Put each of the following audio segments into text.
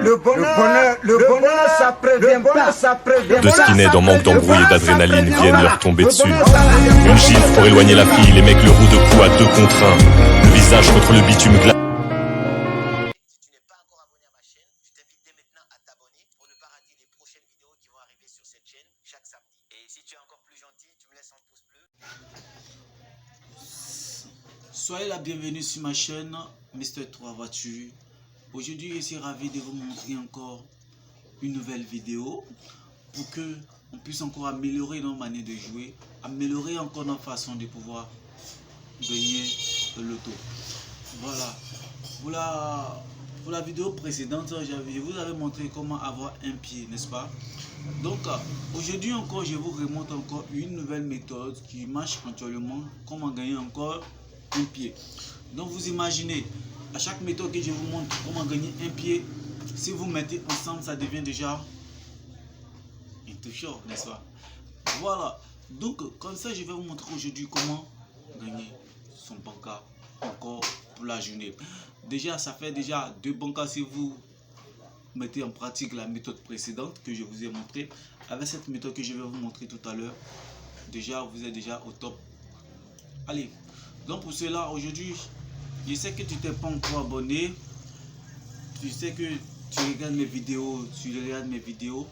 Le bonheur, ça prévient pas, ça prévient. Deux skinheads en manque d'embrouille et d'adrénaline viennent leur tomber dessus. Une gifle pour éloigner la fille, les mecs le roue de coups à 2 contre 1. Le visage contre le bitume glacé. Si tu n'es pas encore abonné à ma chaîne, je t'invite dès maintenant à t'abonner pour ne pas rater les prochaines vidéos qui vont arriver sur cette chaîne chaque samedi. Et si tu es encore plus gentil, tu me laisses un pouce bleu. Soyez la bienvenue sur ma chaîne Mister 3 Voitures. Aujourd'hui, je suis ravi de vous montrer encore une nouvelle vidéo pour que on puisse encore améliorer nos manières de jouer, améliorer encore notre façon de pouvoir gagner le loto. Voilà. Pour la vidéo précédente, je vous avais montré comment avoir un pied, n'est-ce pas? Donc aujourd'hui encore, je vous remonte encore une nouvelle méthode qui marche actuellement, comment gagner encore un pied. Donc vous imaginez, à chaque méthode que je vous montre comment gagner un pied, si vous mettez ensemble, ça devient déjà intouchant, n'est-ce pas? Voilà, donc comme ça, je vais vous montrer aujourd'hui comment gagner son banca encore pour la journée. Déjà, ça fait déjà 2 bancas si vous mettez en pratique la méthode précédente que je vous ai montré. Avec cette méthode que je vais vous montrer tout à l'heure, déjà vous êtes déjà au top. Allez, donc pour cela aujourd'hui, je sais que tu t'es pas encore abonné, tu sais que tu regardes mes vidéos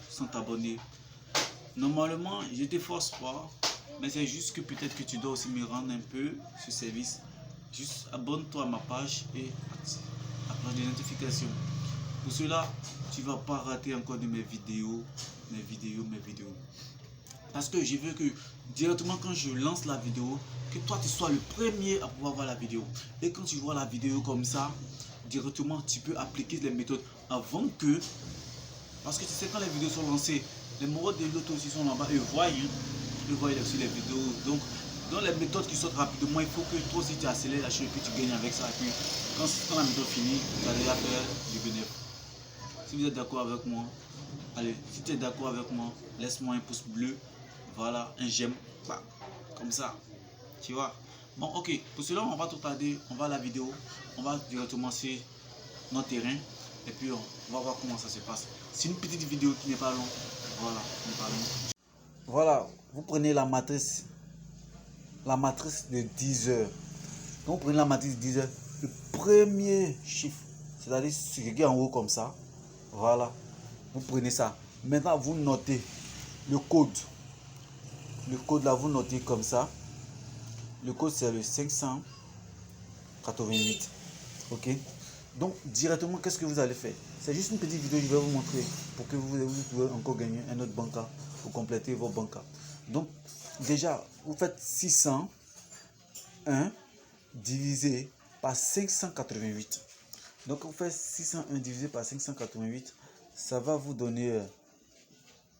sans t'abonner. Normalement je te force pas, mais c'est juste que peut-être que tu dois aussi me rendre un peu ce service. Juste abonne-toi à ma page et active les notifications. Pour cela, tu ne vas pas rater encore de mes vidéos. Parce que je veux que directement quand je lance la vidéo, que toi tu sois le premier à pouvoir voir la vidéo. Et quand tu vois la vidéo comme ça, directement tu peux appliquer les méthodes avant que... Parce que tu sais quand les vidéos sont lancées, les mots de l'auto aussi sont là-bas, ils voient sur les vidéos. Donc dans les méthodes qui sortent rapidement, il faut que toi aussi tu accélères la chose et que tu gagnes avec ça. Et puis quand la méthode finit, tu as déjà fait du bénéfice. Si vous êtes d'accord avec moi, allez, si tu es d'accord avec moi, laisse-moi un pouce bleu. Voilà, un j'aime. Comme ça. Tu vois. Bon, ok. Pour cela, on va tout tarder. On va à la vidéo. On va directement sur notre terrain. Et puis, on va voir comment ça se passe. C'est une petite vidéo qui n'est pas longue. Voilà, qui n'est pas longue. Voilà, vous prenez la matrice de 10 heures. Donc, vous prenez la matrice de 10 heures. Le premier chiffre, c'est-à-dire ce qui est en haut comme ça. Voilà. Vous prenez ça. Maintenant, vous notez le code. Le code là, vous notez comme ça. Le code, c'est le 588. Ok. Donc, directement, qu'est-ce que vous allez faire? C'est juste une petite vidéo que je vais vous montrer pour que vous pouvez encore gagner un autre banca pour compléter vos bancas. Donc, déjà, vous faites 601 divisé par 588. Donc, vous faites 601 divisé par 588. Ça va vous donner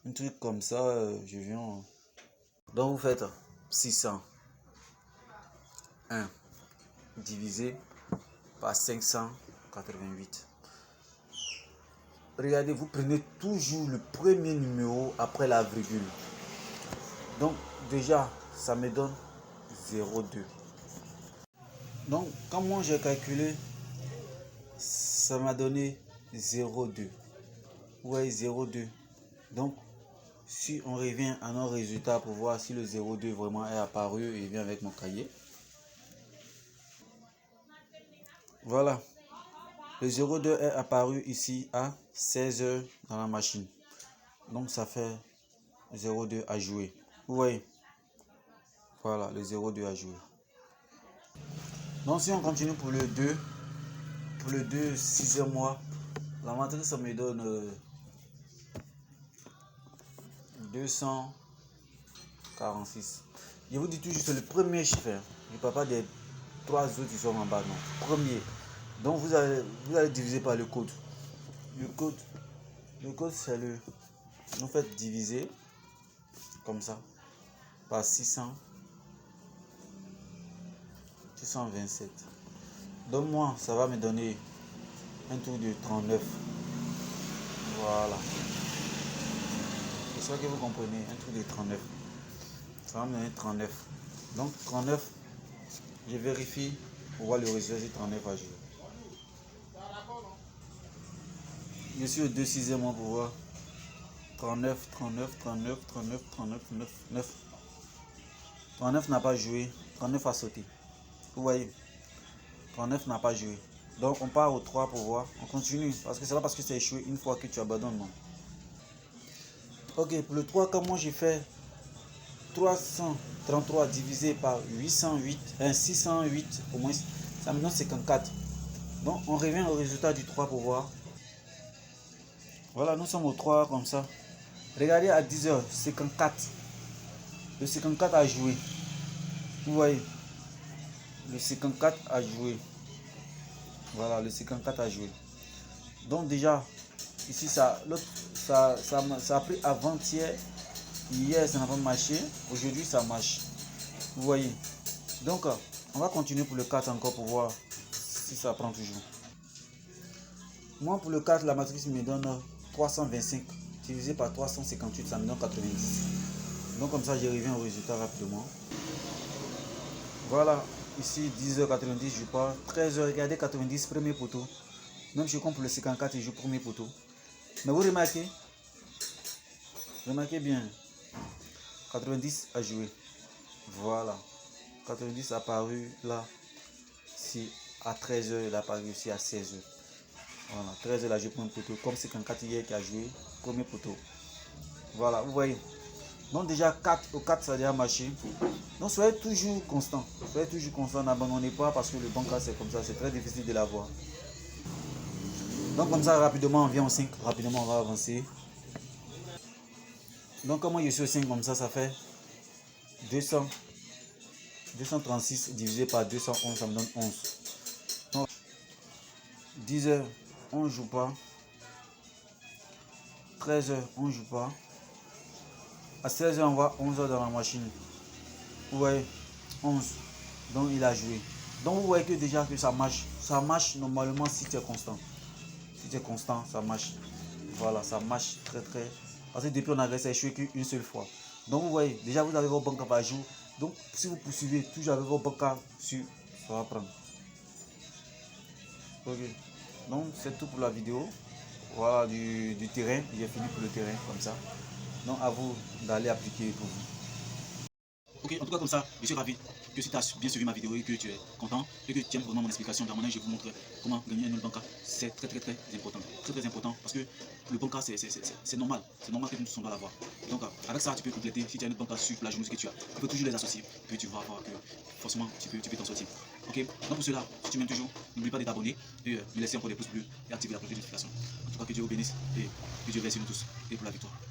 un truc comme ça. Je viens. Donc, vous faites 601 divisé par 588. Regardez, vous prenez toujours le premier numéro après la virgule. Donc, déjà, ça me donne 0,2. Donc, quand moi j'ai calculé, ça m'a donné 0,2. Ouais, 0,2. Donc, si on revient à nos résultats pour voir si le 0,2 vraiment est apparu, il vient avec mon cahier. Voilà. Le 0,2 est apparu ici à 16 heures dans la machine. Donc, ça fait 0,2 à jouer. Vous voyez? Voilà, le 0,2 à jouer. Donc, si on continue pour le 2, 6e mois, la matrice, ça me donne 246. Je vous dis toujours, c'est le premier chiffre. Je ne parle pas des 3 autres qui sont en bas, non. Premier. Donc, vous allez diviser par le code. Le code, c'est le... Vous faites diviser, comme ça, par 627. Donc, moi, ça va me donner un truc de 39. Voilà. C'est ça que vous comprenez, un truc de 39. Ça va me donner 39. Donc 39, je vérifie pour voir le résultat, c'est 39 à jouer. Je suis au 2/6e pour voir. 39, 39, 39, 39, 39, 9, 9. 39 n'a pas joué. 39 a sauté. Vous voyez, 39 n'a pas joué. Donc on part au 3 pour voir. On continue. Parce que c'est pas parce que c'est échoué une fois que tu abandonnes, non. Ok, pour le 3, comme moi j'ai fait 333 divisé par 808, 608 au moins, ça me donne 54. Donc on revient au résultat du 3 pour voir. Voilà, nous sommes au 3 comme ça. Regardez à 10h, 54. Le 54 a joué. Vous voyez, le 54 a joué. Voilà, le 54 a joué. Donc déjà, ici, ça a pris avant-hier. Hier, ça n'a pas marché. Aujourd'hui, ça marche. Vous voyez. Donc, on va continuer pour le 4 encore pour voir si ça prend toujours. Moi, pour le 4, la matrice me donne 325 divisé par 358, ça me donne 90. Donc, comme ça, je reviens au résultat rapidement. Voilà. Ici, 10h90, je pars. 13h, regardez, 90, premier poteau. Même je compte pour le 54, je joue premier poteau. Mais vous remarquez bien. 90 a joué. Voilà. 90 a apparu là. Si à 13h, il a apparu aussi à 16h. Voilà. 13h, il a joué premier poteau. Comme 54 hier qui a joué premier poteau. Voilà, vous voyez. Donc déjà 4 au 4 ça a déjà marché. Donc soyez toujours constant. Soyez toujours constant, n'abandonnez pas parce que le banca c'est comme ça, c'est très difficile de l'avoir. Donc comme ça rapidement on vient au 5, rapidement on va avancer. Donc comment je suis au 5 comme ça, ça fait 236 divisé par 211, ça me donne 11. Donc 10h on ne joue pas. 13h on ne joue pas. À 16h on voit 11h dans la machine. Vous voyez, 11. Donc il a joué. Donc vous voyez que déjà que ça marche. Ça marche normalement si tu es constant. Si tu es constant, ça marche. Voilà, ça marche très. Parce que depuis on a échoué qu'une seule fois. Donc vous voyez, déjà vous avez vos banques par jour. Donc si vous poursuivez toujours avec vos banques sur, ça va prendre. Ok. Donc c'est tout pour la vidéo. Voilà du terrain. J'ai fini pour le terrain comme ça. Donc à vous d'aller appliquer pour vous. Ok, en tout cas comme ça, je suis ravi que si tu as bien suivi ma vidéo et que tu es content et que tu aimes vraiment mon explication, dans mon je vous montre comment gagner un banca. C'est très important. Très important parce que le banca c'est normal. C'est normal que nous doit l'avoir. Donc avec ça tu peux compléter. Si tu as une banca sur la journée que tu as, tu peux toujours les associer. Puis tu vas voir que forcément tu peux t'en sortir. Ok, donc pour cela, si tu m'aimes toujours, n'oublie pas de t'abonner et de laisser encore des pouces bleus et activer la cloche de notification. En tout cas que Dieu vous bénisse et que Dieu veille sur nous tous et pour la victoire.